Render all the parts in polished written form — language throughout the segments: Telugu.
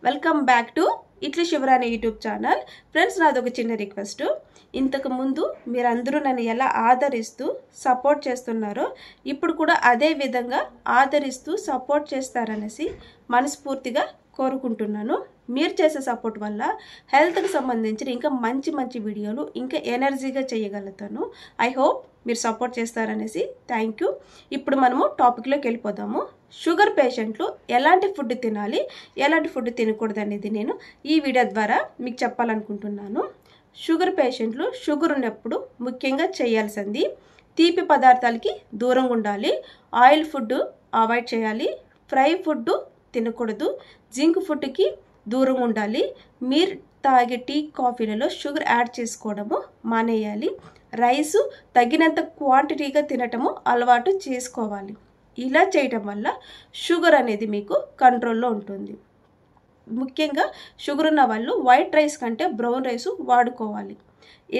వెల్కమ్ బ్యాక్ టు ఇట్లీ శివరాణి యూట్యూబ్ ఛానల్. ఫ్రెండ్స్, నాది ఒక చిన్న రిక్వెస్ట్. ఇంతకు ముందు మీరందరూ నన్ను ఎలా ఆదరిస్తూ సపోర్ట్ చేస్తున్నారో ఇప్పుడు కూడా అదే విధంగా ఆదరిస్తూ సపోర్ట్ చేస్తారనేసి మనస్ఫూర్తిగా కోరుకుంటున్నాను. మీరు చేసే సపోర్ట్ వల్ల హెల్త్కి సంబంధించిన ఇంకా మంచి మంచి వీడియోలు ఇంకా ఎనర్జీగా చేయగలుగుతాను. ఐ హోప్ మీరు సపోర్ట్ చేస్తారనేసి థ్యాంక్ యూ. ఇప్పుడు మనము టాపిక్లోకి వెళ్ళిపోదాము. షుగర్ పేషెంట్లు ఎలాంటి ఫుడ్ తినాలి, ఎలాంటి ఫుడ్ తినకూడదు అనేది నేను ఈ వీడియో ద్వారా మీకు చెప్పాలనుకుంటున్నాను. షుగర్ పేషెంట్లు షుగర్ ఉన్నప్పుడు ముఖ్యంగా చేయాల్సింది తీపి పదార్థాలకి దూరంగా ఉండాలి, ఆయిల్ ఫుడ్ అవాయిడ్ చేయాలి, ఫ్రై ఫుడ్ తినకూడదు, జింక్ ఫుడ్కి దూరంగా ఉండాలి, మీరు తాగే టీ కాఫీలలో షుగర్ యాడ్ చేసుకోవడము మానేయాలి, రైసు తగినంత క్వాంటిటీగా తినటము అలవాటు చేసుకోవాలి. ఇలా చేయటం వల్ల షుగర్ అనేది మీకు కంట్రోల్లో ఉంటుంది. ముఖ్యంగా షుగర్ ఉన్న వాళ్ళు వైట్ రైస్ కంటే బ్రౌన్ రైస్ వాడుకోవాలి.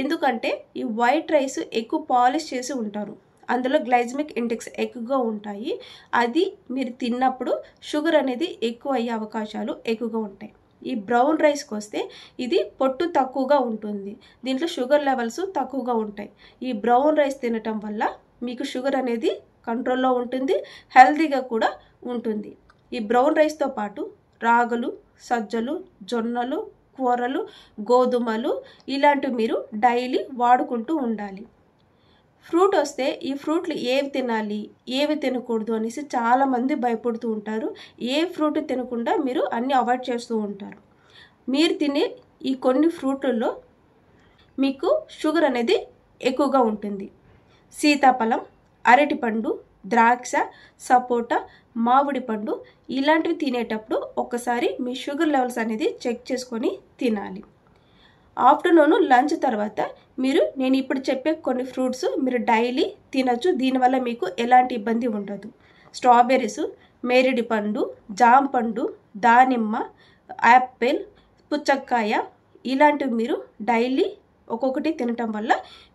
ఎందుకంటే ఈ వైట్ రైస్ ఎక్కువ పాలిష్ చేసి ఉంటారు, అందులో గ్లైసెమిక్ ఇండెక్స్ ఎక్కువగా ఉంటాయి. అది మీరు తిన్నప్పుడు షుగర్ అనేది ఎక్కువ అయ్యే అవకాశాలు ఎక్కువగా ఉంటాయి. ఈ బ్రౌన్ రైస్కి వస్తే ఇది పొట్టు తక్కువగా ఉంటుంది, దీంట్లో షుగర్ లెవెల్స్ తక్కువగా ఉంటాయి. ఈ బ్రౌన్ రైస్ తినటం వల్ల మీకు షుగర్ అనేది కంట్రోల్లో ఉంటుంది, హెల్తీగా కూడా ఉంటుంది. ఈ బ్రౌన్ రైస్తో పాటు రాగులు, సజ్జలు, జొన్నలు, కూరలు, గోధుమలు ఇలాంటివి మీరు డైలీ వాడుకుంటూ ఉండాలి. ఫ్రూట్ వస్తే ఈ ఫ్రూట్లు ఏవి తినాలి, ఏవి తినకూడదు అనేసి చాలామంది భయపడుతూ ఉంటారు. ఏ ఫ్రూట్ తినకుండా మీరు అన్నీ అవాయిడ్ చేస్తూ ఉంటారు. మీరు తినే ఈ కొన్ని ఫ్రూట్లలో మీకు షుగర్ అనేది ఎక్కువగా ఉంటుంది. సీతాఫలం, అరటిపండు, ద్రాక్ష, సపోటా, మామిడి పండు ఇలాంటివి తినేటప్పుడు ఒక్కసారి మీ షుగర్ లెవెల్స్ అనేది చెక్ చేసుకొని తినాలి. ఆఫ్టర్నూన్ లంచ్ తర్వాత నేను ఇప్పుడు చెప్పే కొన్ని ఫ్రూట్స్ మీరు డైలీ తినచ్చు. దీనివల్ల మీకు ఎలాంటి ఇబ్బంది ఉండదు. స్ట్రాబెర్రీస్, మేరిడి పండు, జామ పండు, దానిమ్మ, యాపిల్, పుచ్చకాయ ఇలాంటివి మీరు డైలీ ఒక్కొక్కటి తినటం వల్ల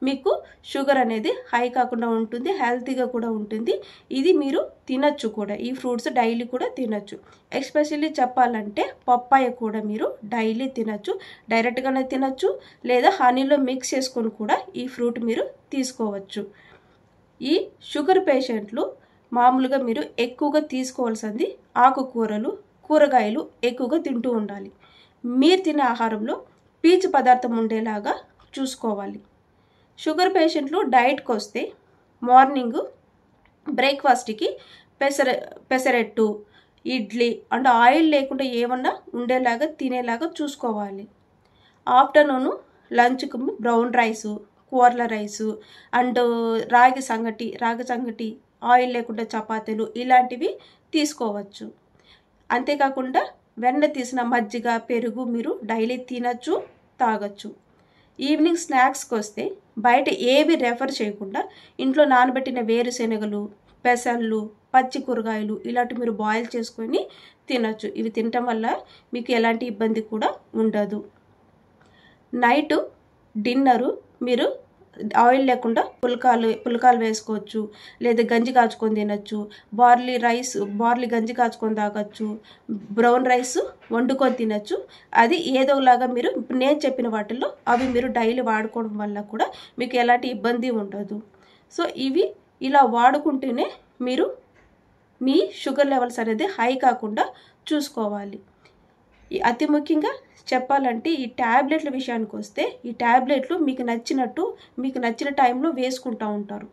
మీకు షుగర్ అనేది హై కాకుండా ఉంటుంది, హెల్తీగా కూడా ఉంటుంది. ఇది మీరు తినచ్చు కూడా, ఈ ఫ్రూట్స్ డైలీ కూడా తినచ్చు. ఎస్పెషల్లీ చెప్పాలంటే పప్పాయ కూడా మీరు డైలీ తినచ్చు, డైరెక్ట్గానే తినచ్చు, లేదా హనీలో మిక్స్ చేసుకొని కూడా ఈ ఫ్రూట్ మీరు తీసుకోవచ్చు. ఈ షుగర్ పేషెంట్లు మామూలుగా మీరు ఎక్కువగా తీసుకోవాల్సింది ఆకుకూరలు, కూరగాయలు ఎక్కువగా తింటూ ఉండాలి. మీరు తినే ఆహారంలో పీచు పదార్థం ఉండేలాగా చూసుకోవాలి. షుగర్ పేషెంట్లు డైట్కి వస్తే మార్నింగ్ బ్రేక్ఫాస్ట్కి పెసరట్టు, ఇడ్లీ అండ్ ఆయిల్ లేకుండా ఏమన్నా ఉండేలాగా తినేలాగా చూసుకోవాలి. ఆఫ్టర్నూను లంచ్కి బ్రౌన్ రైసు, కూరల రైసు అండ్ రాగి సంగటి, ఆయిల్ లేకుండా చపాతీలు ఇలాంటివి తీసుకోవచ్చు. అంతేకాకుండా వెన్న తీసిన మజ్జిగ, పెరుగు మీరు డైలీ తినచ్చు, తాగొచ్చు. ఈవినింగ్ స్నాక్స్కి వస్తే బయట ఏవి రెఫర్ చేయకుండా ఇంట్లో నానబెట్టిన వేరుశెనగలు, పెసళ్ళు, పచ్చి కూరగాయలు ఇలాంటివి మీరు బాయిల్ చేసుకొని తినచ్చు. ఇవి తినటం వల్ల మీకు ఎలాంటి ఇబ్బంది కూడా ఉండదు. నైటు డిన్నరు మీరు ఆయిల్ లేకుండా పుల్కాలు వేసుకోవచ్చు, లేదా గంజి కాచుకొని తినచ్చు, బార్లీ గంజి కాచుకొని తాగొచ్చు, బ్రౌన్ రైస్ వండుకొని తినచ్చు. అది ఏదోలాగా మీరు ఇప్పుడు నేను చెప్పిన వాటిల్లో అవి మీరు డైలీ వాడుకోవడం వల్ల కూడా మీకు ఎలాంటి ఇబ్బంది ఉండదు. సో ఇవి ఇలా వాడుకుంటూనే మీరు మీ షుగర్ లెవెల్స్ అనేది హై కాకుండా చూసుకోవాలి. అతి ముఖ్యంగా చెప్పాలంటే ఈ ట్యాబ్లెట్ల విషయానికి వస్తే ఈ ట్యాబ్లెట్లు మీకు నచ్చిన టైంలో వేసుకుంటూ ఉంటారు.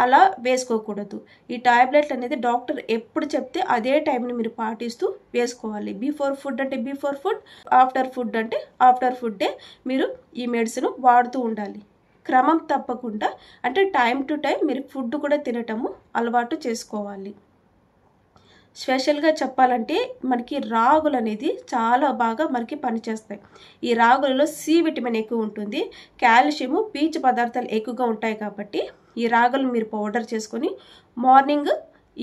అలా వేసుకోకూడదు. ఈ ట్యాబ్లెట్లు అనేది డాక్టర్ ఎప్పుడు చెప్తే అదే టైంని మీరు పాటిస్తూ వేసుకోవాలి. బిఫోర్ ఫుడ్ అంటే బిఫోర్ ఫుడ్, ఆఫ్టర్ ఫుడ్ అంటే ఆఫ్టర్ ఫుడ్డే మీరు ఈ మెడిసిన్ వాడుతూ ఉండాలి. క్రమం తప్పకుండా అంటే టైం టు టైం మీరు ఫుడ్ కూడా తినటము అలవాటు చేసుకోవాలి. స్పెషల్గా చెప్పాలంటే మనకి రాగులు అనేది చాలా బాగా మనకి పనిచేస్తాయి. ఈ రాగులలో సి విటమిన్ ఎక్కువ ఉంటుంది, కాల్షియము, పీచు పదార్థాలు ఎక్కువగా ఉంటాయి. కాబట్టి ఈ రాగులు మీరు పౌడర్ చేసుకొని మార్నింగ్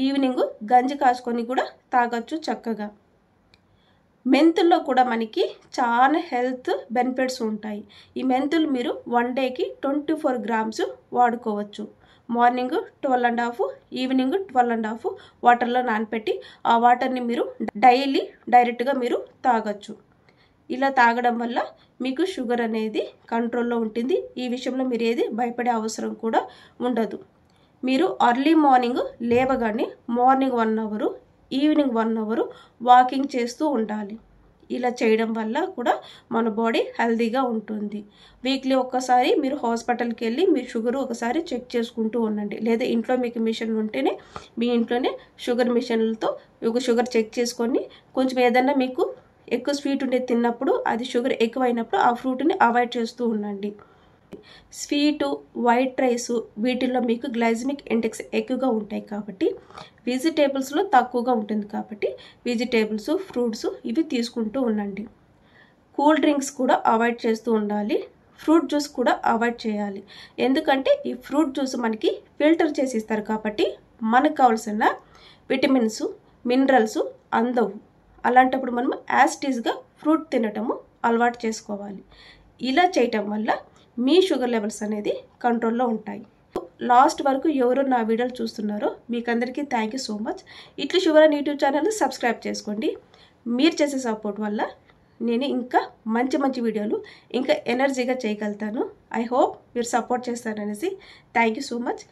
ఈవినింగ్ గంజి కాచుకొని కూడా తాగొచ్చు చక్కగా. మెంతుల్లో కూడా మనకి చాలా హెల్త్ బెనిఫిట్స్ ఉంటాయి. ఈ మెంతులు మీరు 1 డేకి 24 గ్రామ్స్ వాడుకోవచ్చు. మార్నింగ్ 12.5 ఈవినింగ్ 12.5 వాటర్లో నానపెట్టి ఆ వాటర్ని మీరు డైరెక్ట్గా మీరు తాగొచ్చు. ఇలా తాగడం వల్ల మీకు షుగర్ అనేది కంట్రోల్లో ఉంటుంది. ఈ విషయంలో మీరు ఏది భయపడే అవసరం కూడా ఉండదు. మీరు ఎర్లీ మార్నింగ్ లేవగానే morning 1 hour evening 1 hour walking చేస్తూ ఉండాలి. ఇలా చేయడం వల్ల కూడా మన బాడీ హెల్తీగా ఉంటుంది. వీక్లీ ఒక్కసారి మీరు హాస్పిటల్కి వెళ్ళి మీ షుగర్ ఒకసారి చెక్ చేసుకుంటూ ఉండండి. లేదా ఇంట్లో మీకు మిషన్ ఉంటేనే మీ ఇంట్లోనే షుగర్ మిషన్లతో షుగర్ చెక్ చేసుకొని కొంచెం ఏదన్నా మీకు ఎక్కువ స్వీట్ ఉండేది తిన్నప్పుడు అది షుగర్ ఎక్కువైనప్పుడు ఆ ఫ్రూట్ని అవాయిడ్ చేస్తూ ఉండండి. స్వీటు, వైట్ రైస్ వీటిల్లో మీకు గ్లైసెమిక్ ఇండెక్స్ ఎక్కువగా ఉంటాయి కాబట్టి వెజిటేబుల్స్లో తక్కువగా ఉంటుంది కాబట్టి వెజిటేబుల్స్, ఫ్రూట్స్ ఇవి తీసుకుంటూ ఉండండి. కూల్ డ్రింక్స్ కూడా అవాయిడ్ చేస్తూ ఉండాలి. ఫ్రూట్ జ్యూస్ కూడా అవాయిడ్ చేయాలి. ఎందుకంటే ఈ ఫ్రూట్ జ్యూస్ మనకి ఫిల్టర్ చేసి ఇస్తారు కాబట్టి మనకు కావాల్సిన విటమిన్స్, మినరల్స్ అందవు. అలాంటప్పుడు మనం యాస్టీస్గా ఫ్రూట్ తినటము అలవాటు చేసుకోవాలి. ఇలా చేయటం వల్ల మీ షుగర్ లెవెల్స్ అనేది కంట్రోల్లో ఉంటాయి. లాస్ట్ వరకు ఎవరు నా వీడియోలు చూస్తున్నారో మీకు అందరికీ థ్యాంక్ యూ సో మచ్. ఇట్లీ షుగర్ అండ్ యూట్యూబ్ ఛానల్ని సబ్స్క్రైబ్ చేసుకోండి. మీరు చేసే సపోర్ట్ వల్ల నేను ఇంకా మంచి వీడియోలు ఇంకా ఎనర్జీగా చేయగలుగుతాను. ఐ హోప్ మీరు సపోర్ట్ చేస్తారనేసి థ్యాంక్ యూ సో మచ్.